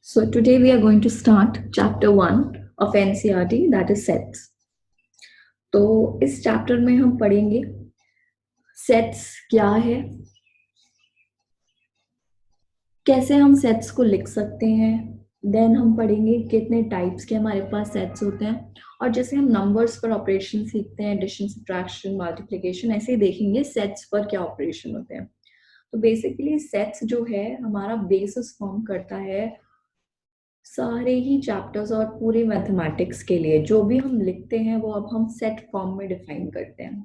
So today we are going to start chapter 1 of NCERT, that is sets. तो इस chapter में हम पढ़ेंगे सेट्स क्या है, कैसे हम सेट्स को लिख सकते हैं, देन हम पढ़ेंगे कितने टाइप्स के हमारे पास सेट्स होते हैं, और जैसे हम नंबर्स पर ऑपरेशन सीखते हैं, एडिशन, सब्ट्रैक्शन, मल्टीप्लिकेशन, ऐसे ही देखेंगे सेट्स पर क्या ऑपरेशन होते हैं। तो बेसिकली सेट्स जो है हमारा बेसिस फॉर्म करता है सारे ही चैप्टर्स और पूरे मैथमेटिक्स के लिए। जो भी हम लिखते हैं वो अब हम सेट फॉर्म में डिफाइन करते हैं।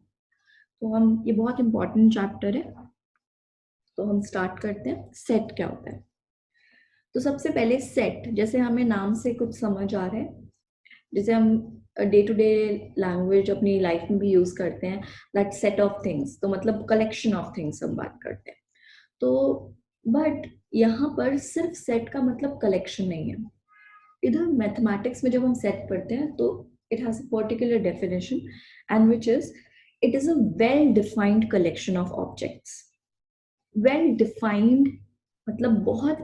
तो हम ये बहुत इंपॉर्टेंट चैप्टर है, तो हम स्टार्ट करते हैं सेट क्या होता है। तो सबसे पहले सेट, जैसे हमें नाम से कुछ समझ आ रहा है, जैसे हम डे टू डे लैंग्वेज अपनी लाइफ में भी यूज करते हैं, दैट सेट ऑफ थिंग्स, तो मतलब कलेक्शन ऑफ थिंग्स हम बात करते हैं। तो बट यहाँ पर सिर्फ सेट का मतलब कलेक्शन नहीं है। इधर मैथमेटिक्स में जब हम सेट पढ़ते हैं तो it has a particular definition and which is it is a well defined collection of objects. Well defined मतलब बहुत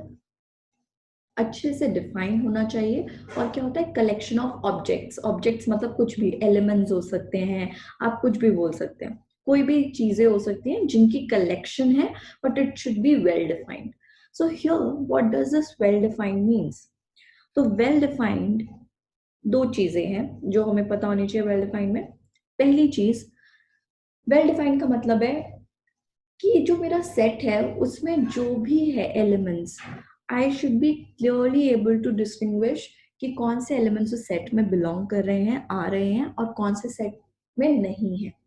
अच्छे से डिफाइन होना चाहिए। और क्या होता है, कलेक्शन ऑफ ऑब्जेक्ट्स। ऑब्जेक्ट्स मतलब कुछ भी एलिमेंट्स हो सकते हैं, आप कुछ भी बोल सकते हैं, कोई भी चीजें हो सकती हैं जिनकी कलेक्शन है, but it should be well defined. So here what does this well defined means? तो वेल डिफाइंड दो चीजें हैं जो हमें पता होनी चाहिए वेल डिफाइंड में। पहली चीज, वेल डिफाइंड का मतलब है कि जो मेरा सेट है उसमें जो भी है elements, I should be clearly able to distinguish कि कौन से एलिमेंट्स उस सेट में बिलोंग कर रहे हैं, आ रहे हैं, और कौन से सेट में नहीं है।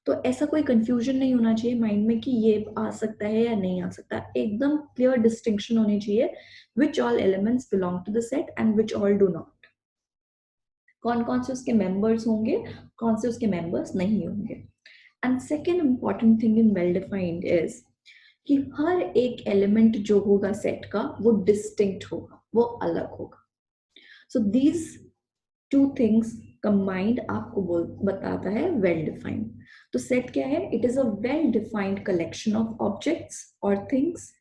तो ऐसा कोई कंफ्यूजन नहीं होना चाहिए माइंड में कि ये आ सकता है या नहीं आ सकता। एकदम क्लियर डिस्टिंक्शन होनी चाहिए, which all elements belong to the set and which all do not. कौन कौन से उसके मेंबर्स होंगे, कौन से उसके मेंबर्स नहीं होंगे। And second important thing in well defined is कि हर एक एलिमेंट जो होगा सेट का वो डिस्टिंक्ट होगा, वो अलग होगा। So these two things combined आपको बताता है वेल डिफाइंड। तो सेट क्या है? It is a well defined collection of objects और थिंग्स।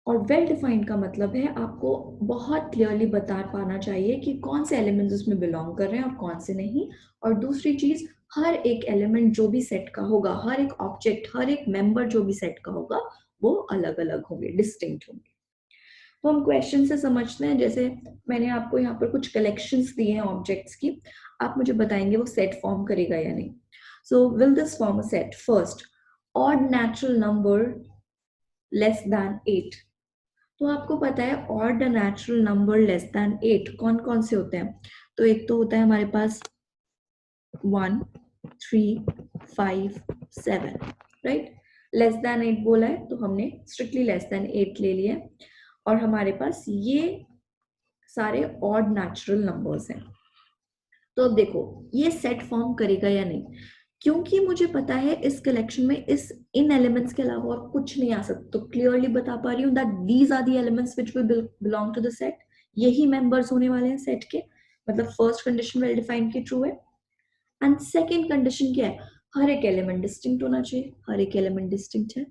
और वेल डिफाइंड का मतलब है आपको बहुत क्लियरली बता पाना चाहिए कि कौन से एलिमेंट्स उसमें बिलोंग कर रहे हैं और कौन से नहीं। और दूसरी चीज, हर एक एलिमेंट जो भी सेट का होगा, हर एक ऑब्जेक्ट, हर एक मेंबर जो भी सेट का होगा, वो अलग अलग होंगे, डिस्टिंक्ट होंगे। तो हम क्वेश्चन से समझते हैं। जैसे मैंने आपको यहाँ पर कुछ कलेक्शंस दिए हैं ऑब्जेक्ट्स की, आप मुझे बताएंगे वो सेट फॉर्म करेगा या नहीं। So will this form a set? First, odd natural number less than 8। तो आपको पता है odd natural number less than 8 कौन कौन से होते हैं? तो एक तो होता है हमारे पास 1, 3, 5, 7, राइट। लेस देन 8 बोला है तो हमने स्ट्रिक्टली लेस देन 8 ले लिया, और हमारे पास ये सारे ऑड नेचुरल नंबर्स हैं। तो अब देखो ये सेट फॉर्म करेगा या नहीं, क्योंकि मुझे पता है इस कलेक्शन में इस इन एलिमेंट्स के अलावा और कुछ नहीं आ सकता। तो क्लियरली बता पा रही हूँ that these are the elements which will belong to the set. यही मेंबर्स होने वाले हैं सेट के, मतलब फर्स्ट कंडीशन वेल डिफाइंड की ट्रू है। एंड सेकेंड कंडीशन क्या है? हर एक एलिमेंट डिस्टिंक्ट होना चाहिए। हर एक एलिमेंट डिस्टिंक्ट है,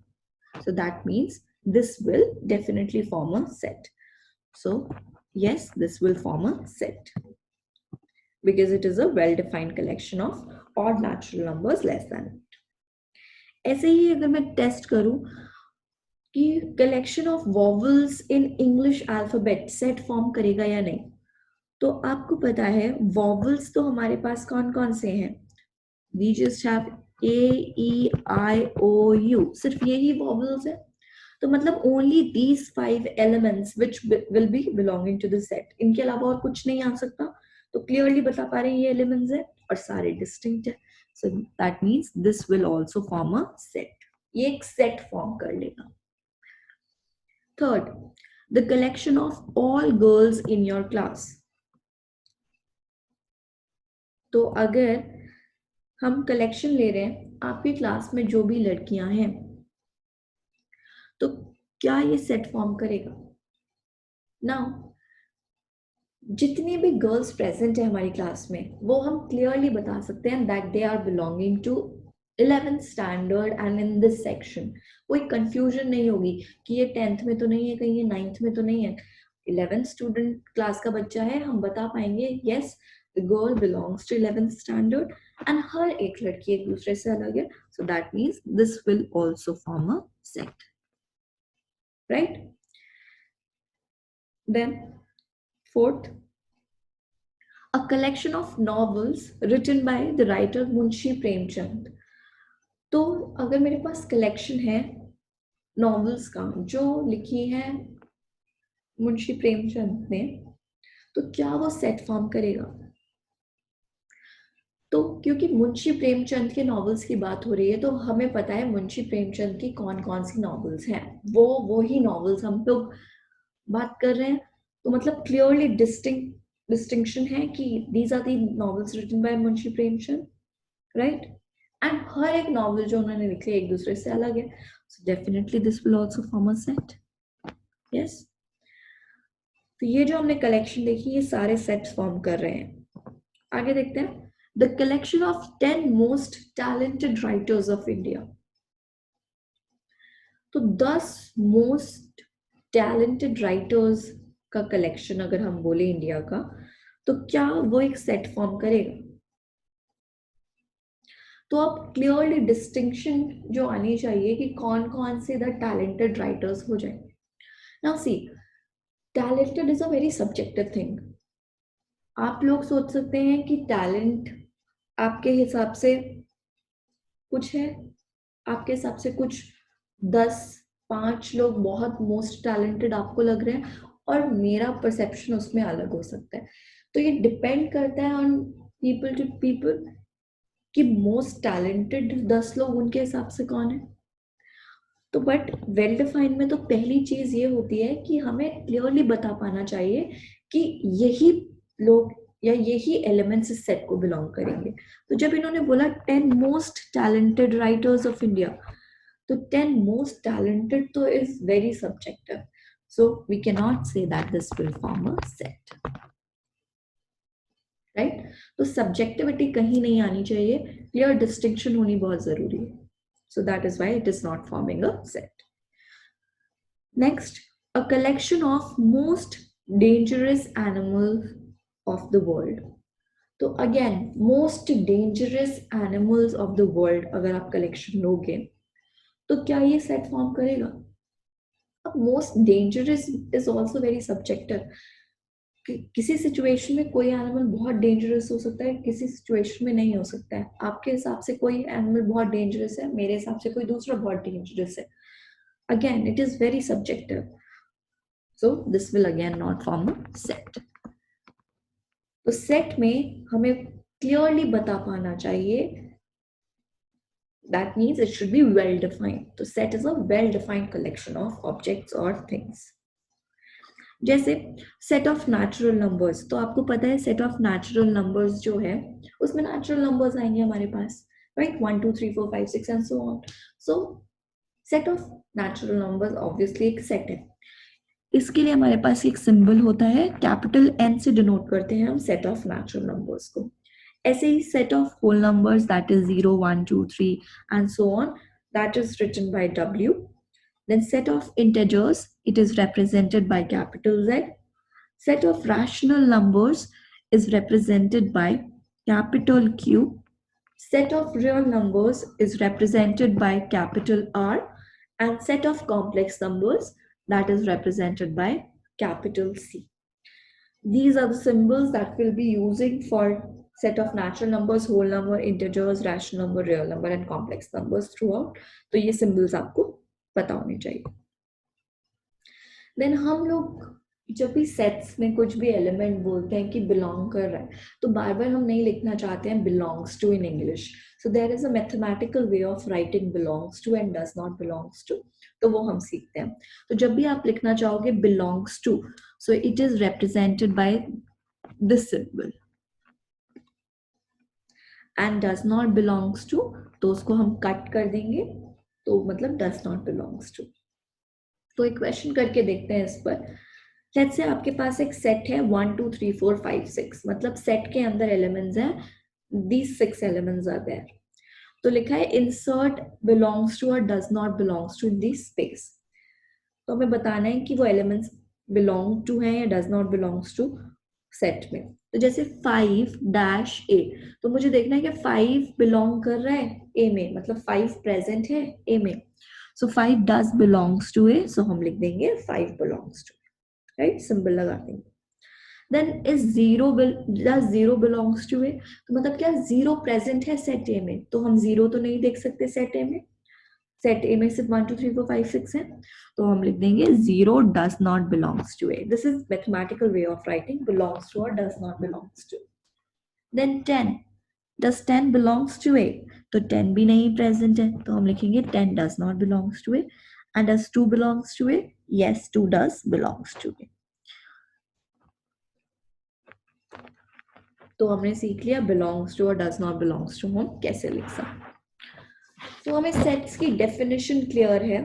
so that means this will definitely form a set. So yes, this will form a set because it is a well defined collection of odd natural numbers less than 8. ऐसे ही अगर मैं test करूं कि collection of vowels in English alphabet set form करेगा या नहीं, तो आपको पता है वॉवल्स तो हमारे पास कौन कौन से हैं? We just have A, E, I, O, U, सिर्फ यही वॉवल्स है। तो मतलब only these 5 elements which will be belonging to the set, इनके अलावा और कुछ नहीं आ सकता। तो क्लियरली बता पा रहे हैं ये एलिमेंट्स है और सारे डिस्टिंक्ट है। So that means this will also form a set. ये एक सेट फॉर्म कर लेगा। Third, the collection of all girls in your class. तो अगर हम कलेक्शन ले रहे हैं आपकी क्लास में जो भी लड़कियां हैं, तो क्या ये सेट फॉर्म करेगा? नाउ जितनी भी गर्ल्स प्रेजेंट है हमारी क्लास में वो हम क्लियरली बता सकते हैं that they are belonging to 11th standard and in this section. कोई कंफ्यूजन नहीं होगी कि ये 10th में तो नहीं है, कहीं ये 9th में तो नहीं है। 11th स्टूडेंट क्लास का बच्चा है, हम बता पाएंगे yes the girl belongs to 11th standard and हर एक लड़की एक दूसरे से अलग है, so that means this will also form a set, right? Then fourth, a collection of novels written by the writer Munshi Premchand. तो अगर मेरे पास कलेक्शन है नॉवेल्स का जो लिखी है मुंशी प्रेमचंद ने, तो क्या वो सेट फॉर्म करेगा? तो क्योंकि मुंशी प्रेमचंद के नॉवेल्स की बात हो रही है, तो हमें पता है मुंशी प्रेमचंद की कौन कौन सी नॉवेल्स हैं, वो ही नॉवेल्स हम लोग बात कर रहे हैं। तो मतलब क्लियरली डिस्टिंक्शन है कि these are the novels written by Munshi Premchand, right? And हर एक नॉवेल जो उन्होंने लिखी है एक दूसरे से अलग है, so definitely this will also form a set, yes. तो ये जो हमने कलेक्शन देखी, ये सारे सेट्स फॉर्म कर रहे हैं। आगे देखते हैं, the collection of 10 most talented writers of India. तो 10 मोस्ट टैलेंटेड राइटर्स का कलेक्शन अगर हम बोले इंडिया का, तो क्या वो एक सेट फॉर्म करेगा? तो अब क्लियरली डिस्टिंक्शन जो आनी चाहिए कि कौन कौन से द टैलेंटेड राइटर्स हो जाए। Now see, talented is a very subjective thing. आप लोग सोच सकते हैं कि टैलेंट आपके हिसाब से कुछ है, आपके हिसाब से कुछ 10-5 लोग बहुत मोस्ट टैलेंटेड आपको लग रहे हैं, और मेरा परसेप्शन उसमें अलग हो सकता है। तो ये डिपेंड करता है ऑन पीपल टू पीपल कि मोस्ट टैलेंटेड 10 लोग उनके हिसाब से कौन है। तो बट वेल डिफाइंड में तो पहली चीज ये होती है कि हमें क्लियरली बता पाना चाहिए कि यही लोग या यही एलिमेंट्स इस सेट को बिलोंग करेंगे। तो जब इन्होंने बोला 10 most talented writers of India, तो 10 मोस्ट टैलेंटेड तो is very subjective, so we can not say that this will form a set, right? तो सब्जेक्टिविटी कहीं नहीं आनी चाहिए, क्लियर डिस्टिंक्शन होनी बहुत जरूरी है, so that is why it is not forming a set. Next, a collection of most dangerous animals of the world. तो again most dangerous animals of the world अगर आप कलेक्शन लोगे, तो क्या ये सेट फॉर्म करेगा? अब most dangerous is also very subjective. किसी सिचुएशन में कोई एनिमल बहुत डेंजरस हो सकता है, किसी सिचुएशन में नहीं हो सकता है। आपके हिसाब से कोई एनिमल बहुत डेंजरस है, मेरे हिसाब से कोई दूसरा बहुत डेंजरस है। Again, it is very subjective. So this will again not form a set. तो सेट में हमें क्लियरली बता पाना चाहिए, that means it should be well defined. तो set is a well defined collection of objects or things. जैसे set of natural numbers, तो आपको पता है सेट ऑफ नेचुरल नंबर्स जो है उसमें नेचुरल नंबर्स आएंगे हमारे पास, right? 1 2 3 4 5 6 and so on. So set of natural numbers obviously एक सेट है। इसके लिए हमारे पास एक सिंबल होता है, कैपिटल एन से डिनोट करते हैं हम सेट ऑफ नेचुरल नंबर्स को। ऐसे ही set of whole numbers that is 0 1 2 3 and so on, that is written by W. Then set of integers, it is represented by capital Z. Set of rational numbers is represented by capital Q. Set of real numbers is represented by capital R. And set of complex numbers, that is represented by capital C. These are the symbols that we'll be using for set of natural numbers, whole number, integers, rational number, real number and complex numbers throughout. तो ये symbols आपको पता होने चाहिए। Then हम लोग जब भी सेट्स में कुछ भी एलिमेंट बोलते हैं कि बिलोंग कर रहा है, तो बार बार हम नहीं लिखना चाहते हैं belongs to in English. So there is a mathematical way of writing belongs to and does not belongs to, तो वो हम सीखते हैं। तो जब भी आप लिखना चाहोगे belongs to, so it is represented by this symbol, and does not belongs to, तो उसको हम कट कर देंगे, तो मतलब डज नॉट बिलोंग्स टू। तो एक क्वेश्चन करके देखते हैं इस पर। लेट्स से आपके पास एक सेट है 1 2 3 4 5 6, मतलब सेट के अंदर एलिमेंट्स हैं, these 6 elements are there. तो लिखा है इंसर्ट बिलोंग्स टू और does not belongs to in this space. तो हमें बताना है कि वो एलिमेंट्स बिलोंग टू है या does not belongs to set में। तो जैसे 5-A, तो मुझे देखना है कि 5 बिलोंग कर रहा है ए में, मतलब 5 प्रेजेंट है ए में। सो 5 डज बिलोंग्स टू ए, सो हम लिख देंगे 5 बिलोंग्स टू, राइट, सिंबल लगा देंगे। Then is zero does zero belongs to A, तो मतलब क्या जीरो प्रेजेंट है सेट ए में, तो हम जीरो तो नहीं देख सकते सेट ए में, सेट ए में सिर्फ 1 2 3 4 5 6 है, तो हम लिख देंगे zero does not belongs to A. This is mathematical way of writing belongs to और does not belongs to. Then 10, does 10 belongs to A, तो 10 भी नहीं प्रेजेंट है, तो हम लिखेंगे 10 does not belongs to A. And does 2 belongs to A, yes 2 does belongs to A. तो हमने सीख लिया बिलोंग्स टू और डज नॉट बिलोंग्स टू हम कैसे लिख सकते। तो हमें सेट्स की डेफिनेशन क्लियर है,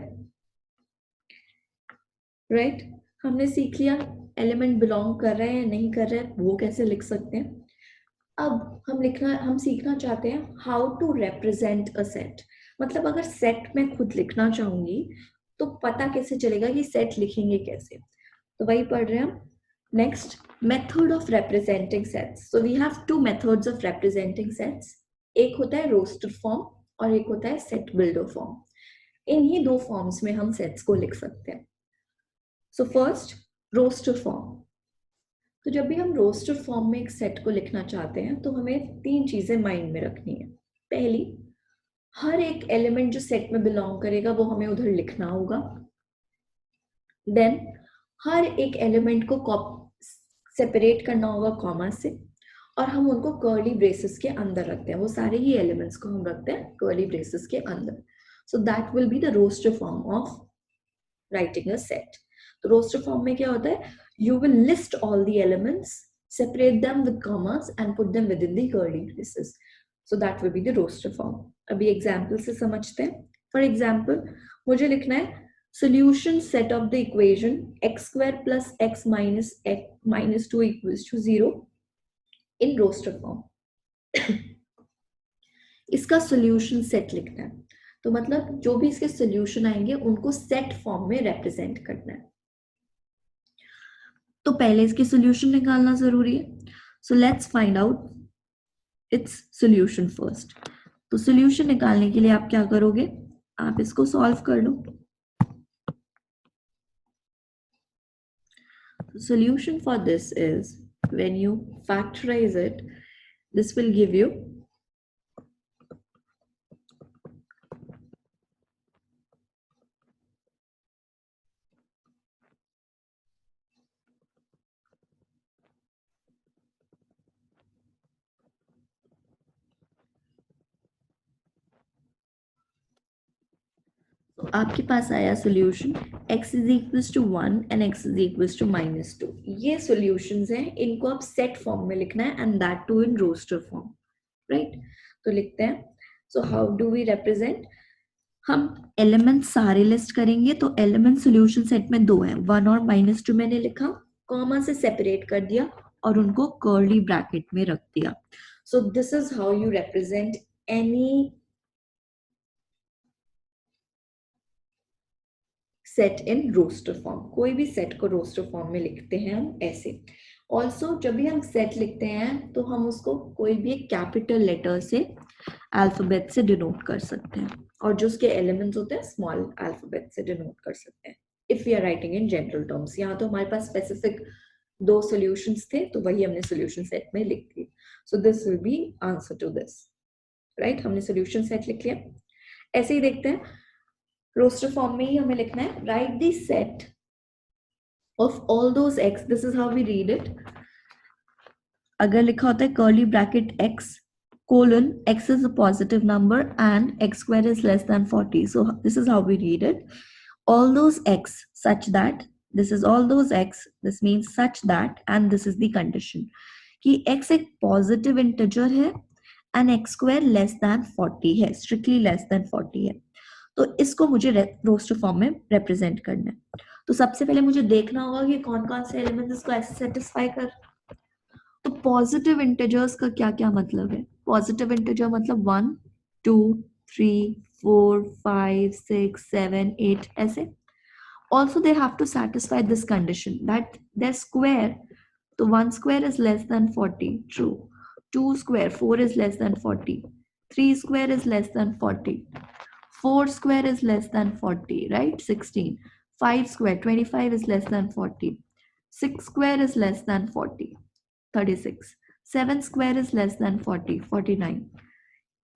राइट हमने सीख लिया एलिमेंट बिलोंग कर रहे हैं या नहीं कर रहे हैं वो कैसे लिख सकते हैं। अब हम सीखना चाहते हैं how to represent a set, मतलब अगर सेट में खुद लिखना चाहूंगी तो पता कैसे चलेगा कि सेट लिखेंगे कैसे, तो वही पढ़ रहे हैं हम। Next, method of representing sets, so we have two methods of representing sets, एक होता है रोस्टर फॉर्म और एक होता है सेट बिल्डर फॉर्म। इन्हीं दो फॉर्म्स में हम सेट्स को लिख सकते हैं। So first, roster form. तो जब भी हम रोस्टर फॉर्म में एक सेट को लिखना चाहते हैं तो हमें 3 चीजें माइंड में रखनी है। पहली, हर एक एलिमेंट जो सेट में बिलोंग करेगा वो हमें उधर लिखना होगा। देन हर एक एलिमेंट को सेपरेट करना होगा कॉमा से, और हम उनको कर्ली ब्रेसेस के अंदर रखते हैं, वो सारे ही एलिमेंट्स को हम रखते हैं कर्ली ब्रेसेस के अंदर। So that will be the roster form of writing a set. तो रोस्टर फॉर्म में क्या होता है, you will list all the elements, separate them with commas and put them within the curly braces. So that will be the roster form. अभी example से समझते हैं। For example मुझे लिखना है solution set of the equation x square plus x minus 2 equals to 0 in roster form. इसका solution set लिखना है, तो मतलब जो भी इसके solution आएंगे उनको set form में represent करना है। तो पहले इसकी सोल्यूशन निकालना जरूरी है। So let's find out its solution first. तो सोल्यूशन निकालने के लिए आप क्या करोगे, आप इसको सॉल्व कर लो। Solution for this is when you factorise it, this will give you आपके पास आया solution x is equals to 1 and x is equals to -2। ये सॉल्यूशंस हैं, इनको आप सेट फॉर्म में लिखना है and that too in roster form, right. तो लिखते हैं, so how do we represent, हम एलिमेंट सारे लिस्ट करेंगे। तो एलिमेंट सॉल्यूशन सेट में 2 हैं, 1 और -2 मैंने लिखा, कॉमा से सेपरेट कर दिया और उनको कर्ली ब्रैकेट में रख दिया। So this is how you represent any set in roster form. कोई भी सेट को रोस्टर फॉर्म में लिखते हैं हम ऐसे। ऑल्सो जब भी हम सेट लिखते हैं तो हम उसको कोई भी एक कैपिटल लेटर से अल्फाबेट से डिनोट कर सकते हैं, और जो उसके एलिमेंट्स होते हैं स्मॉल अल्फाबेट से डिनोट कर सकते हैं if we are writing in general terms. यहाँ तो हमारे पास स्पेसिफिक 2 सॉल्यूशंस थे तो वही हमने सॉल्यूशन सेट में लिख दिए। So this will be answer to this, right. हमने सॉल्यूशन सेट लिख लिया। ऐसे ही देखते हैं, रोस्टर फॉर्म में ही हमें लिखना है, write the set of all those x, this is how we read it. अगर लिखा होता है curly bracket x colon x is a positive number and x square is less than 40, so this is how we read it, all those x such that, this is all those x, this means such that, and this is the condition कि x एक positive integer है and x square less than 40 है, strictly less than 40 है। तो इसको मुझे roster form में represent करना है। तो सबसे पहले मुझे देखना होगा कि कौन कौन से एलिमेंट्स इसको ऐसे सेटिस्फाई कर। तो पॉजिटिव इंटीजर्स का क्या क्या मतलब है, पॉजिटिव इंटीजर मतलब 1 2 3 4 5 6 7 8 ऐसे। Also they have to satisfy this condition that their square, so 1 square is less than 40, true. 2 square, 4 is less than 40. 3 square is less than 40. 4 square is less than 40, right? 16. 5 square, 25 is less than 40. 6 square is less than 40, 36. 7 square is less than 40, 49.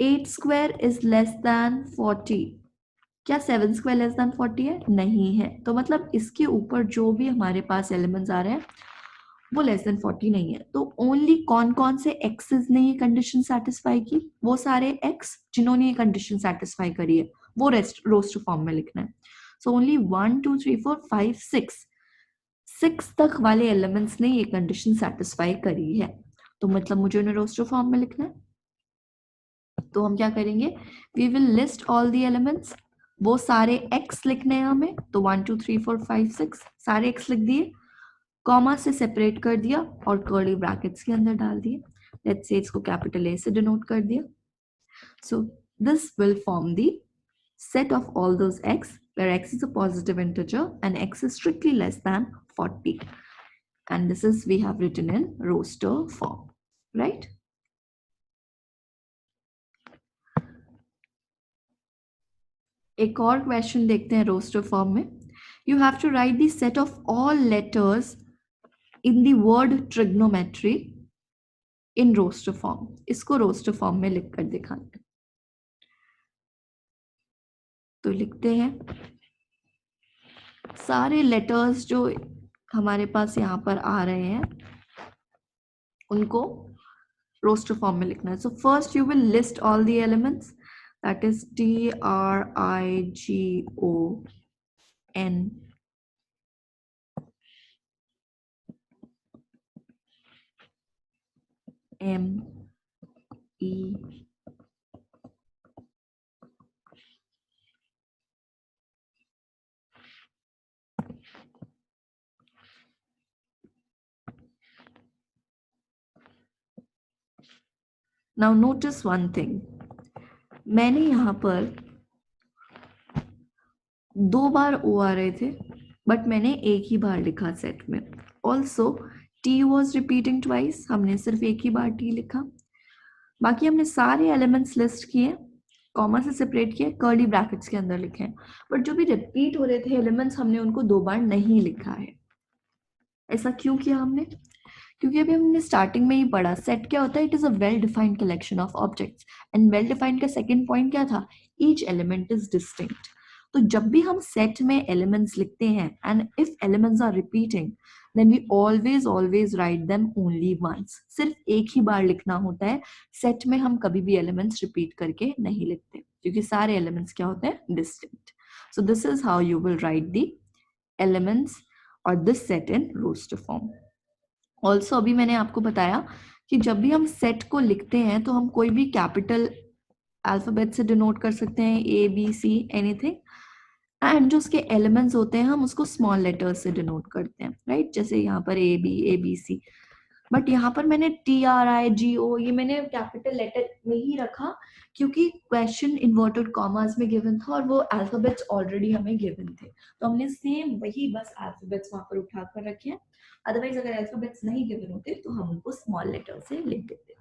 8 square is less than 40. क्या 7 square less than 40 है? नहीं है। तो मतलब इसके ऊपर जो भी हमारे पास एलिमेंट्स आ रहे हैं वो लेस देन 40 नहीं है। तो ओनली कौन कौन से एक्सेस ने ये कंडीशन सेटिस्फाई की? वो सारे एक्स जिन्होंने ये कंडीशन सेटिस्फाई करी है वो रोस्टर फॉर्म में लिखना है। सो ओनली 1 2 3 4 5 6 तक वाले एलिमेंट्स ने ये कंडीशन सेटिस्फाई करी है, तो मतलब मुझे उन्हें रोस्टर फॉर्म में लिखना है। तो हम क्या करेंगे, we will list all the elements, वो सारे x लिखने हैं हमें, तो 1 2 3 4 5 6 सारे x लिख दिए, कॉमा से सेपरेट कर दिया और कर्ली ब्रैकेट्स के अंदर डाल दिए। लेट्स से इसको कैपिटल A से डिनोट कर दिया। So this will form the set of all those x where x is a positive integer and x is strictly less than 40, and this is we have written in roster form, right? एक और question देखते हैं roster form में। You have to write the set of all letters in the word trigonometry in roster form. इसको roster form में लिख कर दिखाना है, तो लिखते हैं सारे लेटर्स जो हमारे पास यहाँ पर आ रहे हैं उनको रोस्टर फॉर्म में लिखना है। So first you will list all the elements, that is TRIGON ME now notice one thing, मैंने यहाँ पर 2 बार O आ रहे थे बट मैंने एक ही बार लिखा सेट में। Also T was repeating twice, हमने सिर्फ एक ही बार T लिखा। बाकी हमने सारे एलिमेंट्स लिस्ट किए, कॉमा से सेपरेट किए, कर्ली ब्रैकेट्स के अंदर लिखे हैं, बट जो भी रिपीट हो रहे थे एलिमेंट्स हमने उनको 2 बार नहीं लिखा है। ऐसा क्यों किया हमने? क्योंकि अभी हमने स्टार्टिंग में ही पढ़ा सेट क्या होता है, it is a well defined collection of objects, and well defined का सेकंड पॉइंट क्या था, ईच एलिमेंट इज डिस्टिंक्ट। तो जब भी हम सेट में एलिमेंट्स लिखते हैं and if elements are repeating then we always write them only once, सिर्फ एक ही बार लिखना होता है। सेट में हम कभी भी एलिमेंट्स रिपीट करके नहीं लिखते क्योंकि सारे एलिमेंट्स क्या होते हैं, distinct. So this is how you will write the elements और this set in roster form. Also अभी मैंने आपको बताया कि जब भी हम सेट को लिखते हैं तो हम कोई भी कैपिटल अल्फाबेट से डिनोट कर सकते हैं, ABC एनीथिंग, एंड जो उसके एलिमेंट्स होते हैं हम उसको स्मॉल लेटर्स से डिनोट करते हैं, राइट? जैसे यहाँ पर AB ABC, बट यहाँ पर मैंने TRIGO ये मैंने कैपिटल लेटर में ही रखा क्योंकि क्वेश्चन इन्वर्टेड कॉमास में गिवन था और वो अल्फाबेट्स ऑलरेडी हमें गिवन थे, तो हमने सेम वही बस अल्फाबेट्स वहां पर उठा कर रखे हैं। अदरवाइज अगर अल्फाबेट्स नहीं गिवन होते तो हम उनको स्मॉल लेटर से लिख देते।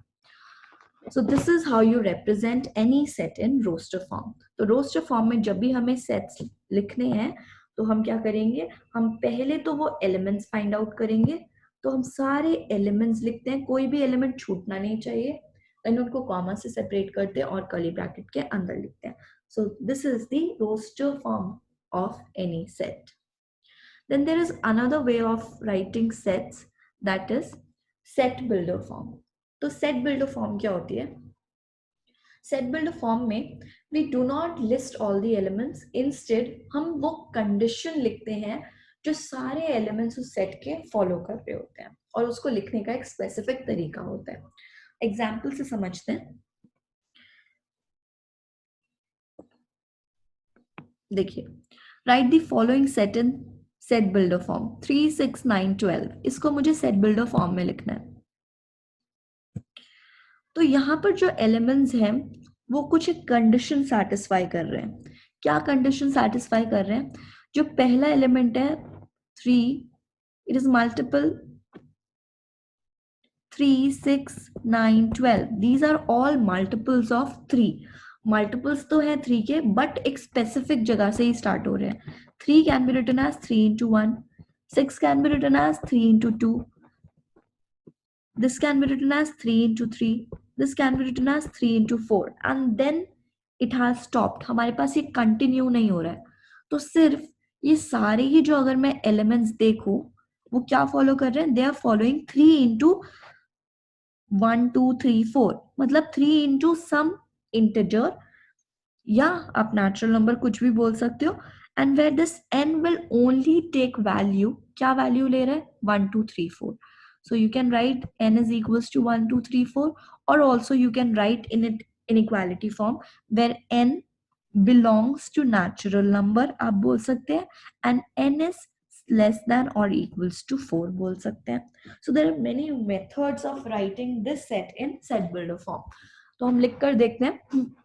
So this is how you represent any set in roster form. तो roster form में जब भी हमें sets लिखने हैं तो हम क्या करेंगे, हम पहले तो वो elements find out करेंगे, तो हम सारे elements लिखते हैं, कोई भी element छूटना नहीं चाहिए, then उनको comma से separate करते हैं और curly bracket के अंदर लिखते हैं। So this is the roster form of any set. Then there is another way of writing sets, that is set builder form. तो सेट बिल्डर फॉर्म क्या होती है? सेट बिल्डर फॉर्म में we do not list all the elements, instead हम वो condition लिखते हैं जो सारे एलिमेंट्स उस सेट के फॉलो कर रहे होते हैं और उसको लिखने का एक स्पेसिफिक तरीका होता है। एग्जाम्पल से समझते हैं। देखिए, right the following set in set builder form 3 6 9 12, इसको मुझे सेट बिल्डर फॉर्म में लिखना है। तो यहाँ पर जो एलिमेंट्स हैं वो कुछ कंडीशन सेटिस्फाई कर रहे हैं। क्या कंडीशन सेटिस्फाई कर रहे हैं? जो पहला एलिमेंट है 3, it is multiple 3, 6, 9, 12. These are all multiples of 3. Multiples तो है 3 के, बट एक स्पेसिफिक जगह से ही स्टार्ट हो रहे हैं. 3 can be written as 3 into 1. 6 can be written as 3 into 2. This can be written as 3 into 3. This can be written as 3 into 4. And then it has stopped. हमारे पास ये कंटिन्यू नहीं हो रहा है. तो सिर्फ ये सारे ही जो अगर मैं एलिमेंट्स देखूं वो क्या फॉलो कर रहे हैं, दे आर फॉलोइंग 3 into 1 2 3 4. मतलब 3 into सम इंटीजर, या आप नेचुरल नंबर कुछ भी बोल सकते हो. And where this n will only take value, क्या वैल्यू ले रहा है, 1 2 3 4. So you can write n is equals to 1 2 3 4, or also you can write in it inequality form where n belongs to natural number आप बोल सकते हैं, and n is less than or equals to 4 बोल सकते हैं. So there are many methods of writing this set in set builder form. तो हम लिख कर देखते हैं.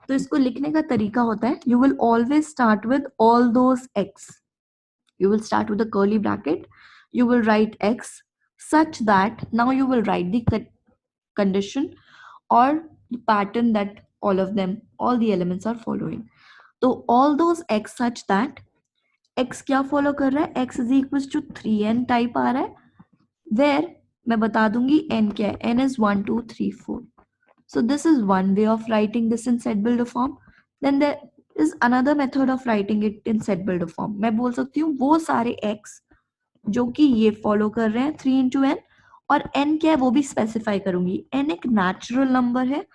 तो इसको लिखने का तरीका होता है, you will always start with all those x. You will start with a curly bracket. You will write x such that now you will write the condition or the pattern that all of them, all the elements are following. तो all those x such that x क्या follow कर रहा है, x is equals to 3n type आ रहा है, where मैं बता दूंगी n क्या है, n is 1 2 3 4. So this is one way of writing this in set builder form. Then there is another method of writing it in set builder form. मैं बोल सकती हूँ वो सारे x जो कि ये फॉलो कर रहे हैं 3 into n, और n क्या है वो भी स्पेसिफाई करूंगी. n एक नेचुरल नंबर है,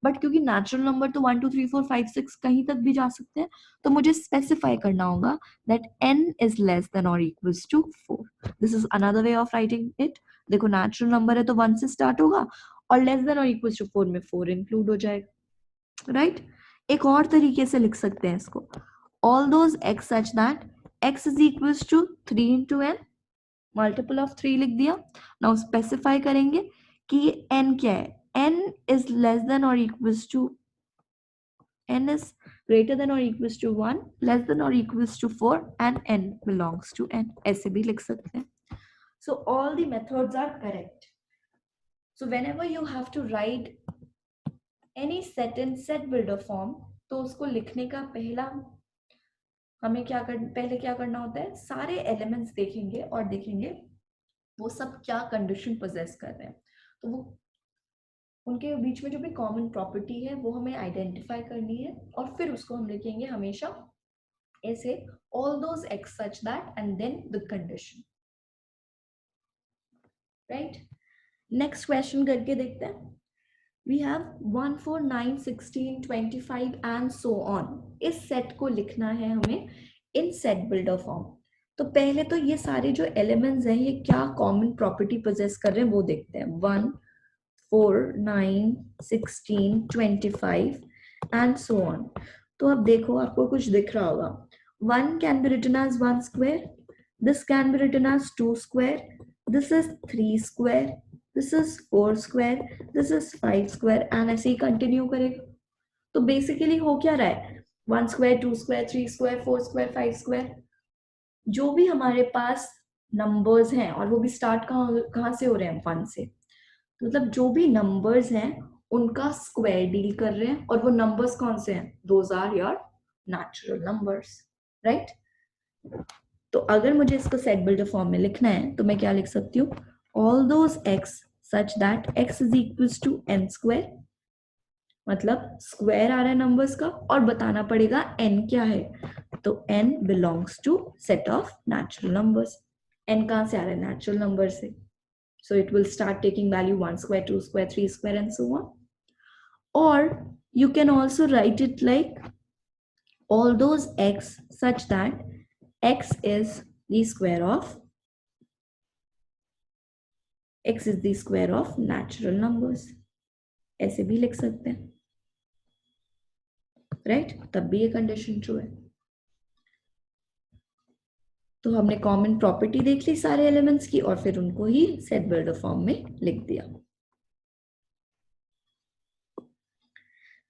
बट क्योंकि नेचुरल नंबर तो 1 2 3 4 5 6 कहीं तक भी जा सकते हैं, तो मुझे स्पेसिफाई करना होगा that n is less than or equals to 4. This is another way of writing it. देखो नेचुरल नंबर है तो 1 से स्टार्ट होगा, और लेस देन और इक्वल्स टू 4 में 4 इंक्लूड हो जाएगा, राइट. एक और तरीके से लिख सकते हैं इसको, all those x such that x is equals to 3 into n, multiple of 3 लिख दिया. नाउ स्पेसिफाई करेंगे कि ये n क्या है, n is less than or equals to, n is greater than or equals to 1, less than or equals to 4, and n belongs to n. ऐसे भी लिख सकते हैं. So all the methods are correct. So whenever you have to write any set in set builder form, तो उसको लिखने का पहले क्या करना होता है, सारे एलिमेंट्स देखेंगे और देखेंगे वो सब क्या कंडीशन पोजेस कर रहे हैं. तो वो उनके बीच में जो भी कॉमन प्रॉपर्टी है वो हमें आइडेंटिफाई करनी है, और फिर उसको हम लिखेंगे हमेशा ऐसे, all those x such that and then the condition, right. Next question करके देखते हैं. We have 1 4 9 16 25 and so on. इस सेट को लिखना है हमें इन सेट बिल्डर फॉर्म. तो पहले तो ये सारे जो एलिमेंट्स हैं ये क्या कॉमन प्रॉपर्टी पोजेस कर रहे हैं वो देखते हैं. 1 4 9 16 25 and so on. तो अब देखो आपको कुछ दिख रहा होगा. 1 can be written as 1 square. This can be written as 2 square. This is 3 square. This is 4 square, this is 5 square, and ऐसे ही कंटिन्यू करेगा. तो बेसिकली हो क्या रहा है, 1 square 2 square 3 square 4 square 5 square, जो भी हमारे पास नंबर्स हैं, और वो भी स्टार्ट कहाँ से हो रहे हैं, 1 से. मतलब जो भी नंबर्स हैं उनका स्क्वायर डील कर रहे हैं, और वो नंबर्स कौन से हैं, those are your natural numbers, right. तो अगर मुझे इसको सेट बिल्डर फॉर्म में लिखना है तो मैं क्या लिख सकती हूँ, all those x such that x is equals to n square. मतलब स्क्वायर आ रहा है नंबर्स का, और बताना पड़ेगा n क्या है. तो n belongs to set of natural numbers. n कहाँ से आ रहा है, नेचुरल नंबर से. So it will start taking value 1 square 2 square 3 square and so on. Or you can also write it like all those x such that x is the square of x is the square of natural numbers. ऐसे भी लिख सकते हैं, right. तब भी ये condition true है. तो हमने कॉमन प्रॉपर्टी देख ली सारे एलिमेंट्स की, और फिर उनको ही सेट बिल्डर फॉर्म में लिख दिया.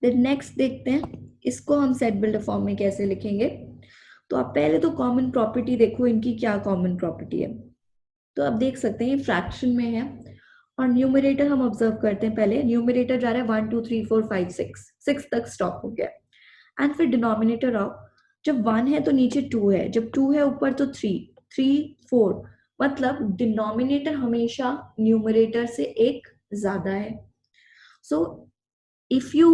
फिर नेक्स्ट देखते हैं इसको हम सेट बिल्डर फॉर्म में कैसे लिखेंगे. तो आप पहले तो कॉमन प्रॉपर्टी देखो, इनकी क्या कॉमन प्रॉपर्टी है। तो आप देख सकते हैं ये फ्रैक्शन में है और न्यूमरेटर हम ऑब्जर्व करते हैं। पहले न्यूमरेटर जा रहा है 1 2 3 4 5 6 तक स्टॉप हो गया। एंड फिर डिनोमिनेटर आओ, जब 1 है तो नीचे 2 है, जब 2 है ऊपर तो 3 3 4, मतलब डिनोमिनेटर हमेशा न्यूमरेटर से एक ज्यादा है। So if you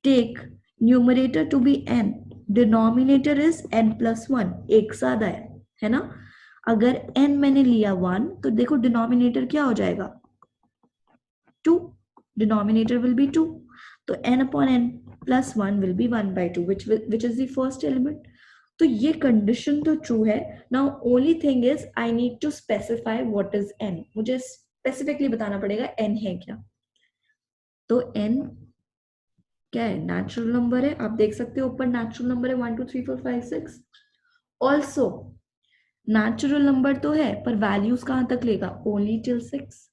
take numerator to be n, denominator is n plus 1, एक ज्यादा है ना। अगर n मैंने लिया 1 तो देखो डिनोमिनेटर क्या हो जाएगा 2, डिनोमिनेटर विल बी 2, तो n upon n plus 1 will be 1 by 2 which is the first element। तो ये कंडीशन तो ट्रू है। Now only thing is I need to specify what is n, मुझे स्पेसिफिकली बताना पड़ेगा n है क्या। तो n क्या है, नेचुरल नंबर है। आप देख सकते हो ऊपर नेचुरल नंबर है 1 2 3 4 5 6। ऑल्सो नेचुरल नंबर तो है पर वैल्यूज कहां तक लेगा, only till 6।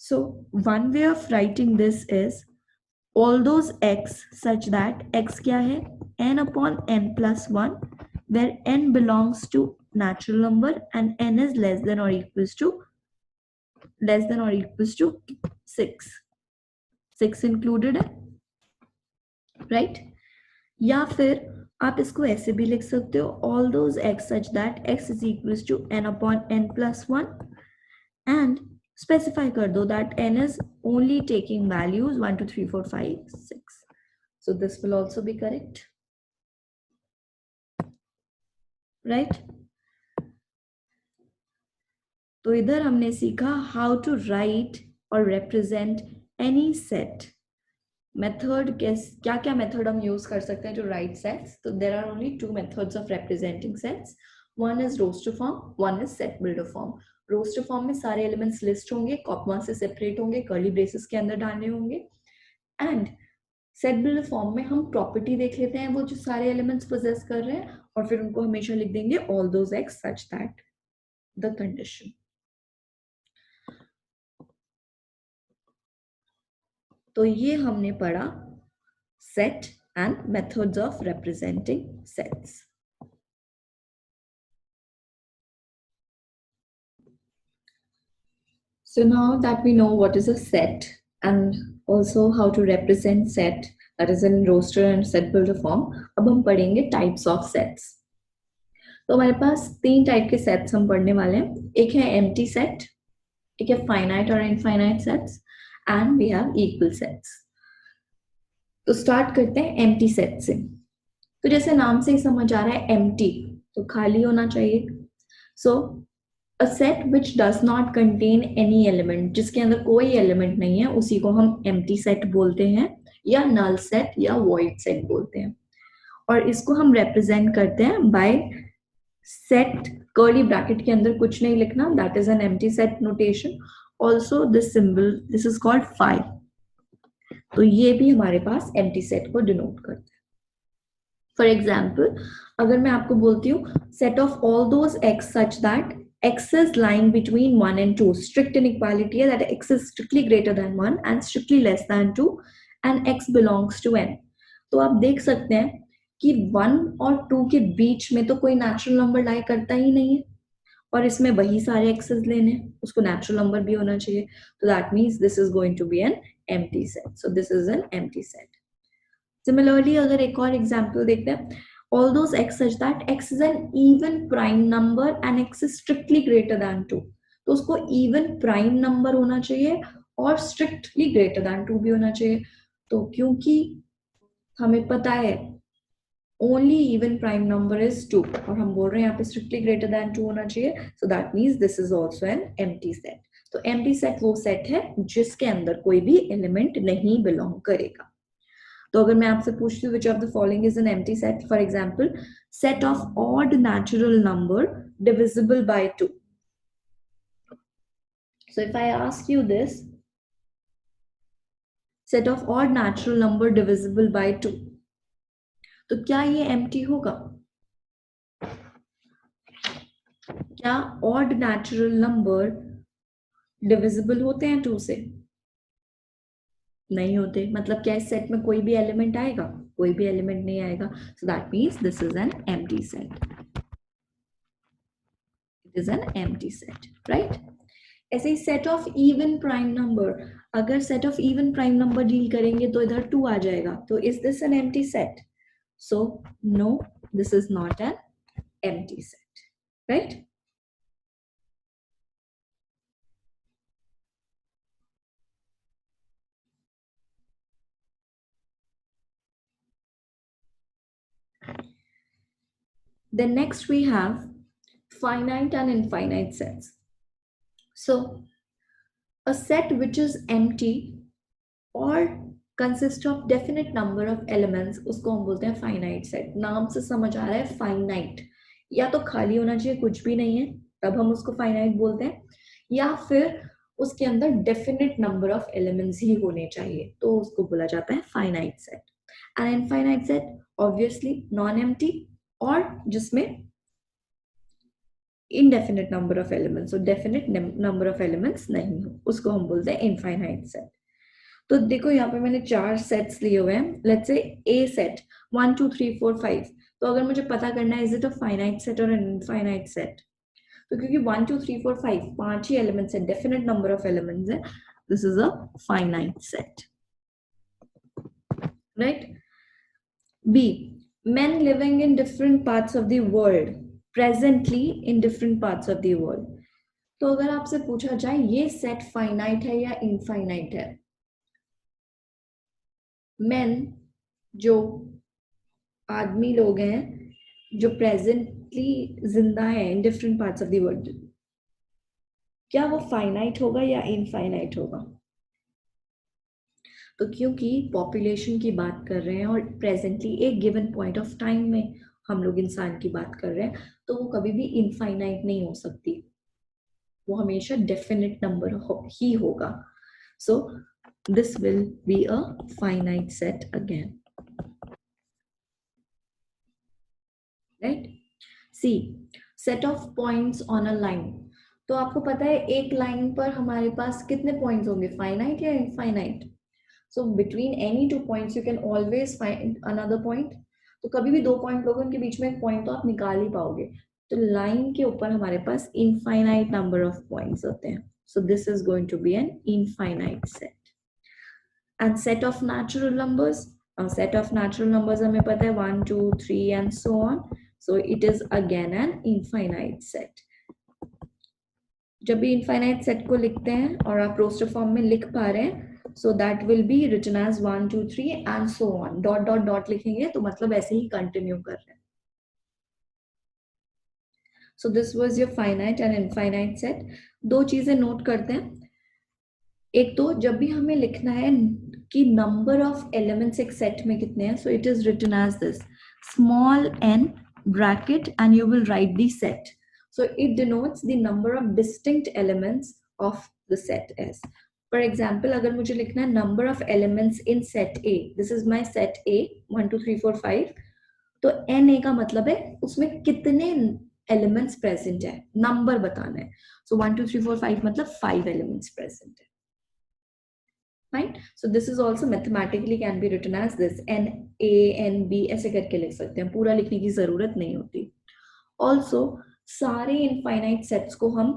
So one way of writing this is all those x such that x क्या है n upon n plus 1 where n belongs to natural number and n is less than or equals to 6, 6 included है, right? या फिर आप इसको ऐसे भी लिख सकते हो all those x such that x is equals to n upon n plus 1 and specify कर दो that n is only taking values 1 2 3 4 5 6। So this will also be correct, right? तो इधर हमने सीखा हाउ टू राइट और represent any set. Method क्या क्या method हम यूज कर सकते हैं टू राइट सेट्स। तो there are only 2 methods of representing sets, one is roster form, one is set builder form. Roster form में सारे एलिमेंट्स लिस्ट होंगे, कॉमा से सेपरेट होंगे, कर्ली ब्रेसेस के अंदर डालने होंगे। एंड सेट बिल्डर फॉर्म में हम प्रॉपर्टी देख लेते हैं वो जो सारे एलिमेंट्स पोजेस कर रहे हैं और फिर उनको हमेशा लिख देंगे all those x such that the condition. तो ये हमने पढ़ा set and methods of representing sets. So now that we know what is a set and also how to represent set, that is in roster and set builder form, अब हम पढ़ेंगे types of sets। तो हमारे पास 3 type के sets हम पढ़ने वाले हैं। एक है empty set, एक है finite और infinite sets, and we have equal sets। तो स्टार्ट करते हैं empty set से। तो जैसे नाम से ही समझ आ रहा है empty, तो खाली होना चाहिए। So a set which does not contain any element, जिसके अंदर कोई एलिमेंट नहीं है, उसी को हम empty set बोलते हैं या null set या void set बोलते हैं। और इसको हम represent करते हैं by set curly bracket के अंदर कुछ नहीं लिखना, that is an empty set notation। Also this symbol, this is called phi। तो ये भी हमारे पास empty set को denote करता है। For example, अगर मैं आपको बोलती हूँ set of all those x such that x is lying between 1 and 2, strict inequality है that x is strictly greater than 1 and strictly less than 2 and x belongs to n। तो आप देख सकते हैं कि 1 और 2 के बीच में तो कोई नेचुरल नंबर लाई करता ही नहीं है और इसमें वही सारे x's लेने, उसको नेचुरल नंबर भी होना चाहिए। तो that means this is going to be an empty set. So this is an empty set. Similarly अगर एक और एग्जाम्पल देखते हैं, all those x such that x is an even prime number and x is strictly greater than 2, तो उसको even prime number होना चाहिए और strictly greater than 2 भी होना चाहिए। तो क्योंकि हमें पता है only even prime number is 2 और हम बोल रहे हैं यहाँ पे strictly greater than 2 होना चाहिए, so that means this is also an empty set। तो empty set वो set है जिसके अंदर कोई भी एलिमेंट नहीं belong करेगा। तो अगर मैं आपसे पूछती हूँ which of the following is an empty set, for example set of odd natural number divisible by 2। so if I ask you this set of odd natural number divisible by 2, तो क्या ये empty होगा? क्या odd natural number divisible होते हैं 2 से? नहीं होते। मतलब क्या इस सेट में कोई भी एलिमेंट आएगा? कोई भी एलिमेंट नहीं आएगा. So that means this is an empty set. It is an empty set, right? ऐसे ही set of even prime number, अगर set of even prime number deal करेंगे तो इधर 2 आ जाएगा. तो is this an empty set? So no, this is not an empty set, right? Then next we have finite and infinite sets. So a set which is empty or consists of definite number of elements, उसको हम बोलते हैं finite set. नाम से समझ आ रहा है finite, या तो खाली होना चाहिए, कुछ भी नहीं है, तब हम उसको finite बोलते हैं, या फिर उसके अंदर definite number of elements ही होने चाहिए, तो उसको बोला जाता है finite set. An infinite set obviously non-empty और जिसमें indefinite number of elements, so definite number of elements नहीं हो, उसको हम बोलते हैं infinite set. तो देखो यहाँ पे मैंने 4 सेट्स लिए हुए हैं. Let's say A set 1 2 3 4 5. तो अगर मुझे पता करना है is it a finite set और इनफाइनाइट सेट, तो क्योंकि 1 2 3 4 5 5 ही एलिमेंट्स है, डेफिनेट नंबर ऑफ एलिमेंट्स है, this is a finite set, right. B, men living in different parts of the world, presently in different parts of the world. तो अगर आपसे पूछा जाए ये सेट फाइनाइट है या इनफाइनाइट है, men जो आदमी लोग हैं जो प्रेजेंटली जिंदा हैं in different parts of the world, क्या वो फाइनाइट होगा या इनफाइनाइट होगा? तो क्योंकि पॉपुलेशन की बात कर रहे हैं और प्रेजेंटली एक गिवन पॉइंट ऑफ टाइम में हम लोग इंसान की बात कर रहे हैं, तो वो कभी भी इनफाइनाइट नहीं हो सकती, वो हमेशा डेफिनेट नंबर ही होगा. सो this will be a finite set again, right? C, set of points on a line. तो आपको पता है एक लाइन पर हमारे पास कितने पॉइंट्स होंगे, फाइनाइट या infinite? So between any 2 points you can always find another point. तो कभी भी 2 पॉइंट लोगे उनके बीच में एक पॉइंट तो आप निकाल ही पाओगे. तो लाइन के ऊपर हमारे पास इनफाइनाइट नंबर ऑफ पॉइंट्स होते हैं. So this is going to be an infinite set. And set of natural numbers, set of natural numbers हमें पता है 1 2 3 and so on, so it is again an infinite set. जब भी infinite set को लिखते हैं और आप roster form में लिख पा रहे हैं, so that will be written as 1 2 3 and so on, dot dot dot लिखेंगे तो मतलब ऐसे ही continue कर रहे हैं. So this was your finite and infinite set. दो चीजें नोट करते हैं. एक तो जब भी हमें लिखना है कि नंबर ऑफ एलिमेंट्स एक सेट में कितने हैं, so it is written as this small n bracket and you will write the set. So it denotes the number of distinct elements of the set S. For example अगर मुझे लिखना है number of elements in set A, this is my set A 1 2 3 4 5, तो N A का मतलब है उसमें कितने एलिमेंट्स प्रेजेंट है, नंबर बताना है. सो 1 2 3 4 5 मतलब 5 एलिमेंट्स प्रेजेंट है, right? So this is also mathematically can be written as this n a n b, ऐसे करके लिख सकते हैं, पूरा लिखने की जरूरत नहीं होती. Also सारे इनफाइनाइट सेट्स को हम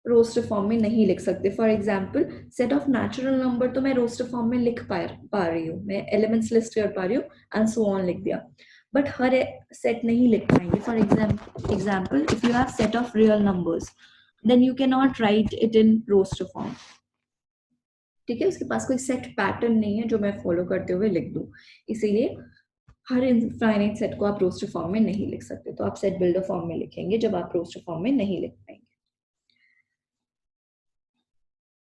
रोस्टर फॉर्म में नहीं लिख सकते. For example set of natural number तो मैं रोस्टर फॉर्म में लिख पा रही हूँ, मैं एलिमेंट्स लिस्ट कर पा रही हूँ एंड सो ऑन लिख दिया, बट हर सेट नहीं लिख पाएंगे. For example if you have set of real numbers then you can not write it in roster form. ठीक है, उसके पास कोई सेट पैटर्न नहीं है जो मैं फॉलो करते हुए लिख दूं, इसीलिए हर इनफाइनाइट सेट को आप रोस्टर फॉर्म में नहीं लिख सकते. तो आप सेट बिल्डर फॉर्म में लिखेंगे जब आप रोस्टर फॉर्म में नहीं लिख पाएंगे.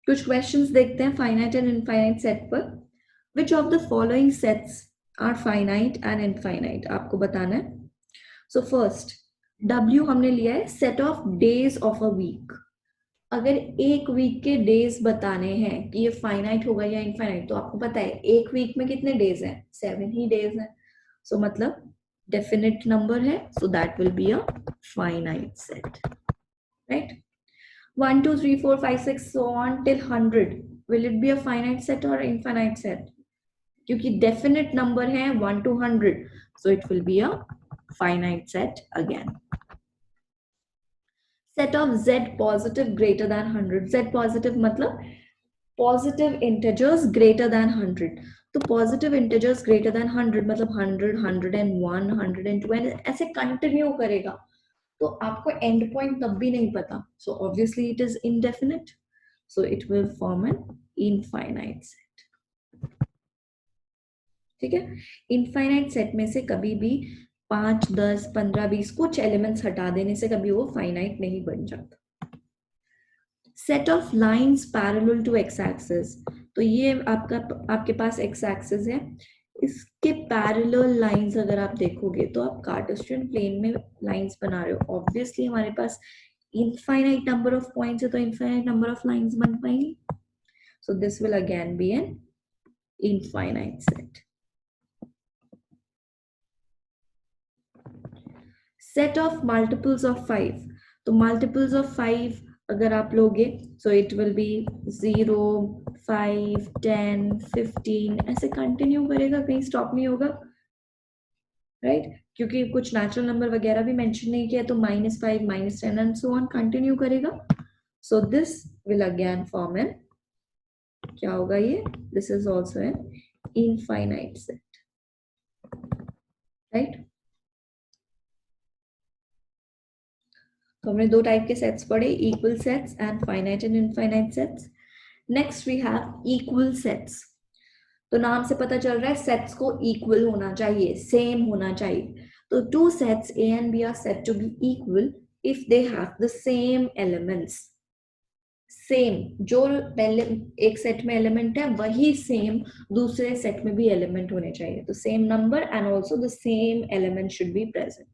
कुछ क्वेश्चंस देखते हैं फाइनाइट एंड इनफाइनाइट सेट पर. Which of the following sets are finite and infinite, आपको बताना है. सो फर्स्ट W हमने लिया है set of days of a week. अगर एक वीक के डेज बताने हैं कि ये फाइनाइट होगा या इनफाइनाइट, तो आपको पता है एक वीक में कितने डेज हैं, 7 ही डेज हैं. सो मतलब डेफिनेट नंबर है, so that will be a finite set, right. 1 2 3 4 5 6 so on till 100, will it be a finite set or infinite set? क्योंकि डेफिनेट नंबर है 1 to 100, so it will be a finite set again. Set of z positive greater than 100. Z positive मतलब positive integers greater than 100. तो positive integers greater than 100 मतलब 100, 101, 102 ऐसे continue करेगा, तो आपको and point तब भी नहीं पता, so obviously it is indefinite, so it will form an infinite set. ठीक है, इनफाइनाइट सेट में से कभी भी 5, 10, 15, 20 कुछ एलिमेंट्स हटा देने से कभी वो फाइनाइट नहीं बन जाता. Set of lines parallel to x axis, तो ये आपके पास एक्स एक्सिस है, इसके पैरेलल लाइंस अगर आप देखोगे तो आप कार्टेशियन प्लेन में लाइंस बना रहे हो, ऑब्वियसली हमारे पास इनफाइनाइट नंबर ऑफ पॉइंट्स है तो इनफाइनाइट नंबर ऑफ लाइंस बन पाएंगी, so this will again be an infinite set. Set of multiples of 5, तो मल्टीपल्स ऑफ 5 अगर आप लोगे सो इट विल बी 0, 5, 10, 15 ऐसे कंटिन्यू करेगा, कहीं स्टॉप नहीं होगा, राइट क्योंकि कुछ नेचुरल नंबर वगैरह भी मेंशन नहीं किया, तो -5, -10 एंड सो ऑन कंटिन्यू करेगा. So this will again form an, क्या होगा ये, this is also an infinite set, right. तो हमने दो टाइप के सेट्स पढ़े, equal sets and finite and infinite sets. Next we have equal sets. तो नाम से पता चल रहा है सेट्स को इक्वल होना चाहिए, सेम होना चाहिए. तो two sets A and B are said to be equal if they have the same elements. Same, जो पहले एक सेट में एलिमेंट है वही सेम दूसरे सेट में भी एलिमेंट होने चाहिए. तो same number and also the same element should be present,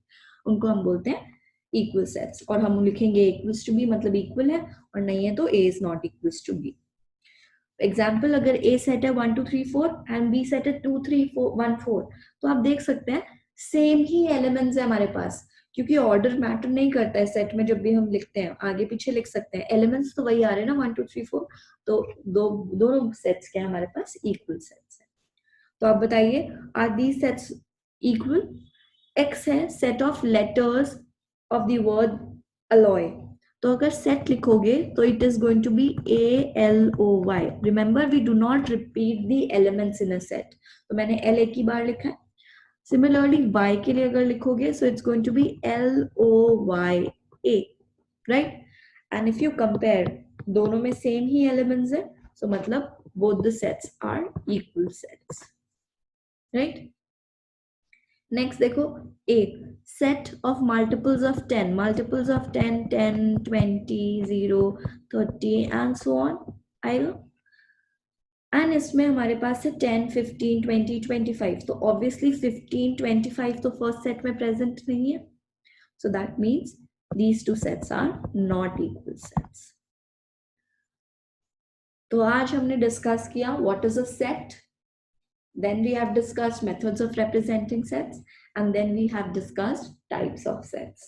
उनको हम बोलते हैं इक्वल सेट्स. और हम लिखेंगे इक्वल्स टू बी मतलब इक्वल है, और नहीं है तो A is not equals to B. Example, अगर A सेट है 1 2 3 4 एंड B सेट है 2 3 4 1 4, तो आप देख सकते हैं सेम ही एलिमेंट्स है हमारे पास, क्योंकि ऑर्डर मैटर नहीं करता है सेट में. जब भी हम लिखते हैं आगे पीछे लिख सकते हैं, एलिमेंट्स तो वही आ रहे हैं ना 1 2 3 4, तो दोनों सेट्स क्या है हमारे पास, इक्वल सेट्स है. तो आप बताइए, are these sets equal? X है set of letters of the word alloy, तो अगर सेट लिखोगे तो it is going to be ALOY. Remember we do not repeat the elements in a set, तो मैंने L एक ही बार लिखा है. सिमिलरली Y के लिए अगर लिखोगे so it's going to be LOYA, right. And if you compare, दोनों में सेम ही एलिमेंट्स है, सो मतलब both the sets are equal sets, right. Next देखो, A set of multiples of 10, multiples of 10, 10, 20, 0, 30 and so on आएगा. And इसमें हमारे पास है 10, 15, 20, 25, तो ऑब्वियसली 15, 25 तो फर्स्ट सेट में प्रेजेंट नहीं है, so that means these two sets are not equal sets. तो आज हमने डिस्कस किया what is a set, then we have discussed methods of representing sets, and then we have discussed types of sets.